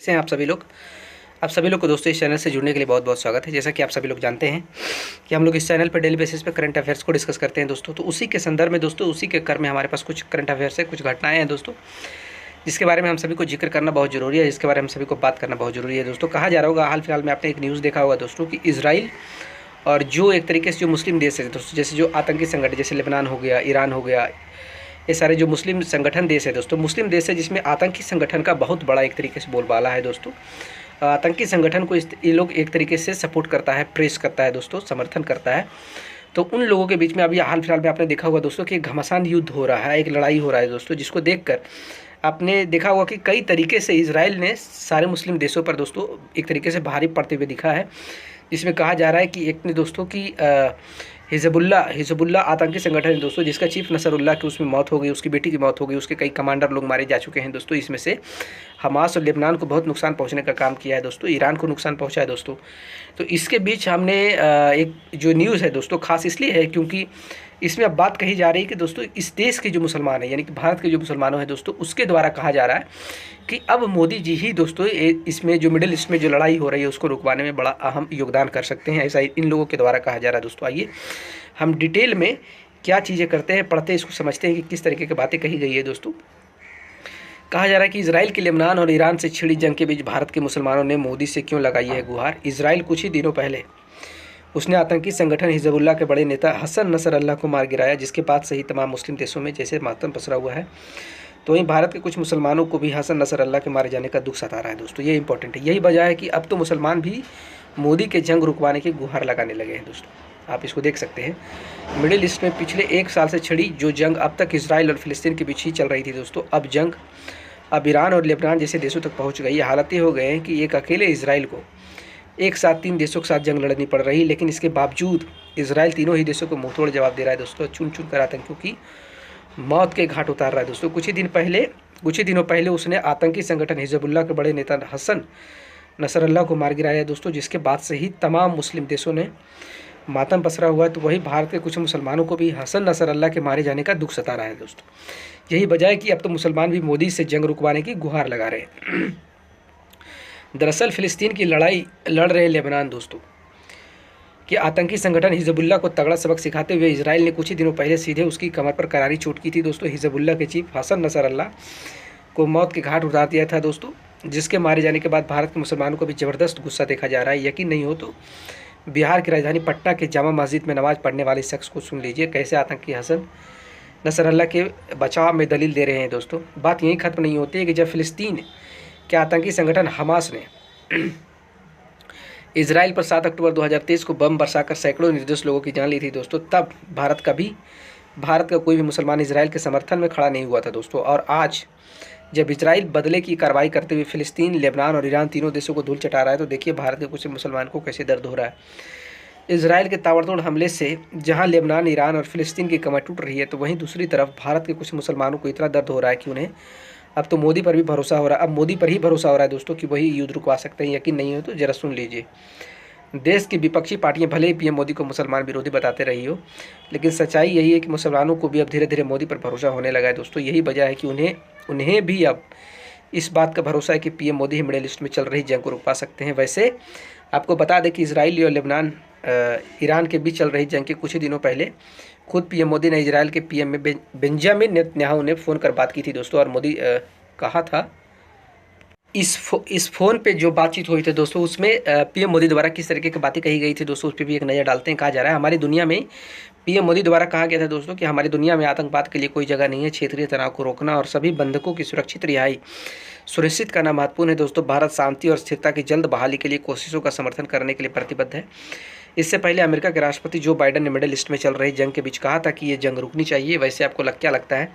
कैसे हैं आप सभी लोग को दोस्तों इस चैनल से जुड़ने के लिए बहुत बहुत स्वागत है। जैसा कि आप सभी लोग जानते हैं कि हम लोग इस चैनल पर डेली बेसिस पे करंट अफेयर्स को डिस्कस करते हैं दोस्तों। तो उसी के संदर्भ में दोस्तों, उसी के क्रम में हमारे पास कुछ करंट अफेयर्स है, कुछ घटनाएं हैं दोस्तों, जिसके बारे में हम सभी को जिक्र करना बहुत ज़रूरी है, जिसके बारे में हम सभी को बात करना बहुत ज़रूरी है दोस्तों। कहा जा रहा होगा, हाल फिलहाल में आपने एक न्यूज़ देखा होगा दोस्तों कि इजराइल और जो एक तरीके से जो मुस्लिम देश है दोस्तों, जैसे जो आतंकी संगठन जैसे लेबनान हो गया, ईरान हो गया, ये सारे जो मुस्लिम संगठन देश है दोस्तों, मुस्लिम देश है जिसमें आतंकी संगठन का बहुत बड़ा एक तरीके से बोलबाला है दोस्तों। आतंकी संगठन को ये लोग एक तरीके से सपोर्ट करता है, प्रेस करता है दोस्तों, समर्थन करता है। तो उन लोगों के बीच में अभी हाल फिलहाल में आपने देखा होगा दोस्तों कि एक घमासान युद्ध हो रहा है, एक लड़ाई हो रहा है दोस्तों, जिसको देखकर आपने देखा होगा कि कई तरीके से इजराइल ने सारे मुस्लिम देशों पर दोस्तों एक तरीके से भारी पड़ते हुए दिखा है। जिसमें कहा जा रहा है कि एक ने दोस्तों की हिजबुल्ला आतंकी संगठन है दोस्तों, जिसका चीफ नसरुल्लाह की उसमें मौत हो गई, उसकी बेटी की मौत हो गई, उसके कई कमांडर लोग मारे जा चुके हैं दोस्तों। इसमें से हमास और लेबनान को बहुत नुकसान पहुंचने का काम किया है दोस्तों, ईरान को नुकसान पहुंचा है दोस्तों। तो इसके बीच हमने एक जो न्यूज़ है दोस्तों खास इसलिए है क्योंकि इसमें अब बात कही जा रही है कि दोस्तों इस देश के जो मुसलमान हैं, यानी कि भारत के जो मुसलमानों हैं दोस्तों, उसके द्वारा कहा जा रहा है कि अब मोदी जी ही दोस्तों इसमें जो मिडिल ईस्ट में जो लड़ाई हो रही है उसको रुकवाने में बड़ा अहम योगदान कर सकते हैं, ऐसा इन लोगों के द्वारा कहा जा रहा है दोस्तों। आइए हम डिटेल में क्या चीज़ें करते हैं, पढ़ते हैं, इसको समझते हैं कि किस तरीके की बातें कही गई है दोस्तों। कहा जा रहा है कि इजराइल की लेबनान और ईरान से छिड़ी जंग के बीच भारत के मुसलमानों ने मोदी से क्यों लगाई है गुहार। इजराइल कुछ ही दिनों पहले उसने आतंकी संगठन हिजबुल्लाह के बड़े नेता हसन नसरल्लाह को मार गिराया, जिसके बाद से ही तमाम मुस्लिम देशों में जैसे मातम पसरा हुआ है। तो वहीं भारत के कुछ मुसलमानों को भी हसन नसरल्लाह के मारे जाने का दुख सता रहा है दोस्तों। ये इंपॉर्टेंट है, यही वजह है कि अब तो मुसलमान भी मोदी के जंग रुकवाने की गुहार लगाने लगे हैं दोस्तों। आप इसको देख सकते हैं। मिडिल ईस्ट में पिछले एक साल से छिड़ी जो जंग अब तक इसराइल और फिलिस्तीन के बीच ही चल रही थी दोस्तों, अब जंग अब ईरान और लेबनान जैसे देशों तक पहुँच गई। हालात ये हो गए हैं कि एक अकेले इसराइल को एक साथ 3 देशों के साथ जंग लड़नी पड़ रही, लेकिन इसके बावजूद इसराइल तीनों ही देशों को मुंहतोड़ जवाब दे रहा है दोस्तों, चुन चुन कर आतंकियों की मौत के घाट उतार रहा है दोस्तों। कुछ ही दिनों पहले उसने आतंकी संगठन हिजबुल्लाह के बड़े नेता हसन नसरल्लाह को मार गिराया दोस्तों, जिसके बाद से ही तमाम मुस्लिम देशों ने मातम पसरा हुआ है। तो वही भारत के कुछ मुसलमानों को भी हसन नसरल्लाह के मारे जाने का दुख सता रहा है दोस्तों। यही वजह है कि अब तो मुसलमान भी मोदी से जंग रुकवाने की गुहार लगा रहे हैं। दरअसल फिलिस्तीन की लड़ाई लड़ रहे लेबनान दोस्तों कि आतंकी संगठन हिजबुल्लाह को तगड़ा सबक सिखाते हुए इजराइल ने कुछ ही दिनों पहले सीधे उसकी कमर पर करारी चोट की थी दोस्तों। हिजबुल्लाह के चीफ हसन नसरल्लाह को मौत के घाट उतार दिया था दोस्तों, जिसके मारे जाने के बाद भारत के मुसलमानों को भी ज़बरदस्त गुस्सा देखा जा रहा है। यकीन नहीं हो तो बिहार की राजधानी पटना के जामा मस्जिद में नमाज पढ़ने वाले शख्स को सुन लीजिए, कैसे आतंकी हसन नसरल्लाह के बचाव में दलील दे रहे हैं दोस्तों। बात यहीं ख़त्म नहीं होती है कि जब फिलिस्तीन के आतंकी संगठन हमास ने इजराइल पर 7 अक्टूबर 2023 को बम बरसाकर सैकड़ों निर्दोष लोगों की जान ली थी दोस्तों, तब भारत का कोई भी मुसलमान इजराइल के समर्थन में खड़ा नहीं हुआ था दोस्तों। और आज जब इजराइल बदले की कार्रवाई करते हुए फिलिस्तीन, लेबनान और ईरान तीनों देशों को धूल चटा रहा है, तो देखिए भारत के कुछ मुसलमान को कैसे दर्द हो रहा है। इजराइल के ताबड़तोड़ हमले से जहां लेबनान, ईरान और फिलिस्तीन की कमर टूट रही है, तो वहीं दूसरी तरफ भारत के कुछ मुसलमानों को इतना दर्द हो रहा है कि उन्हें अब तो मोदी पर भी भरोसा हो रहा है। अब मोदी पर ही भरोसा हो रहा है दोस्तों कि वही युद्ध रुकवा सकते हैं। यकीन नहीं हो तो जरा सुन लीजिए। देश की विपक्षी पार्टियां भले ही पीएम मोदी को मुसलमान विरोधी बताते रही हो, लेकिन सच्चाई यही है कि मुसलमानों को भी अब धीरे धीरे मोदी पर भरोसा होने लगा है दोस्तों। यही वजह है कि उन्हें भी अब इस बात का भरोसा है कि पीएम मोदी ही मिडिल ईस्ट में चल रही जंग को रुकवा सकते हैं। वैसे आपको बता दें कि इजराइल और लेबनान ईरान के बीच चल रही जंग के कुछ ही दिनों पहले खुद पीएम मोदी ने इजराइल के पीएम में बेंजामिन नेतन्याहू ने फ़ोन कर बात की थी दोस्तों। और मोदी कहा था इस फ़ोन पे जो बातचीत हुई थी दोस्तों, उसमें पीएम मोदी द्वारा किस तरीके की बातें कही गई थी दोस्तों, उस पर भी एक नज़र डालते हैं। कहा जा रहा है हमारी दुनिया में पीएम मोदी द्वारा कहा गया था दोस्तों कि हमारी दुनिया में आतंकवाद के लिए कोई जगह नहीं है। क्षेत्रीय तनाव को रोकना और सभी बंधकों की सुरक्षित रिहाई सुनिश्चित करना महत्वपूर्ण है दोस्तों। भारत शांति और स्थिरता की जल्द बहाली के लिए कोशिशों का समर्थन करने के लिए प्रतिबद्ध है। इससे पहले अमेरिका के राष्ट्रपति जो बाइडेन ने मिडिल ईस्ट में चल रही जंग के बीच कहा था कि ये जंग रुकनी चाहिए। वैसे आपको क्या लगता है,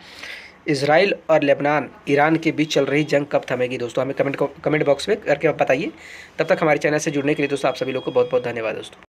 इजराइल और लेबनान, ईरान के बीच चल रही जंग कब थमेगी दोस्तों? हमें कमेंट बॉक्स में करके बताइए। तब तक हमारे चैनल से जुड़ने के लिए दोस्तों आप सभी लोग को बहुत बहुत धन्यवाद दोस्तों।